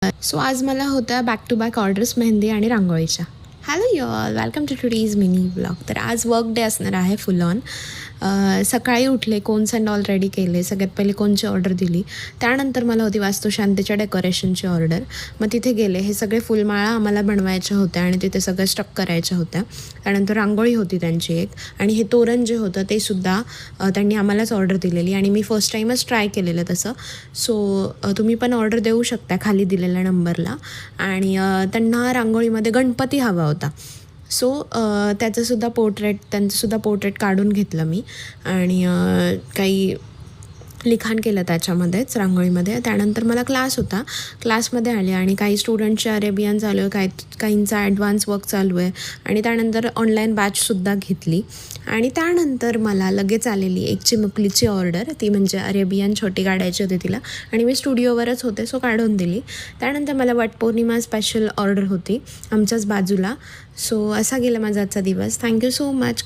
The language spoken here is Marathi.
सो आज मला होत्या back to back orders mehndi आणि रांगोळीच्या. Hello y'all, welcome to today's mini blog. तर आज वर्क डे असणार आहे फुल ऑन. सकाळी उठले, कोन्स अँड ऑल रेडी केले. सगळ्यात पहिले कोनची ऑर्डर दिली. त्यानंतर मला होती वास्तुशांतीच्या डेकोरेशनची ऑर्डर. मग तिथे गेले. हे सगळे फुलमाळा आम्हाला बनवायच्या होत्या आणि तिथे सगळं स्टक करायच्या होत्या. त्यानंतर रांगोळी होती त्यांची एक, आणि हे तोरण जे होतं ते सुद्धा त्यांनी आम्हालाच ऑर्डर दिलेली आणि मी फर्स्ट टाईमच ट्राय केलेलं तसं. सो तुम्ही पण ऑर्डर देऊ शकता खाली दिलेल्या नंबरला. आणि त्यांना रांगोळीमध्ये गणपती हवा होता. सो त्यांचंसुद्धा पोर्ट्रेट काढून घेतलं मी आणि काही लिखाण केलं त्याच्यामध्येच रांगोळीमध्ये. त्यानंतर मला क्लास होता. क्लासमध्ये आले आणि काही स्टुडंटचे अरेबियन चालू आहे, काहींचा ॲडव्हान्स वर्क चालू आहे आणि त्यानंतर ऑनलाईन बॅचसुद्धा घेतली. आणि त्यानंतर मला लगेच आलेली एक चिमुकलीची ऑर्डर, ती म्हणजे अरेबियन छोटी काढायची होती तिला, आणि मी स्टुडिओवरच होते सो काढून दिली. त्यानंतर मला वटपौर्णिमा स्पेशल ऑर्डर होती आमच्याच बाजूला. सो असा गेला माझा आजचा दिवस. Thank you so much.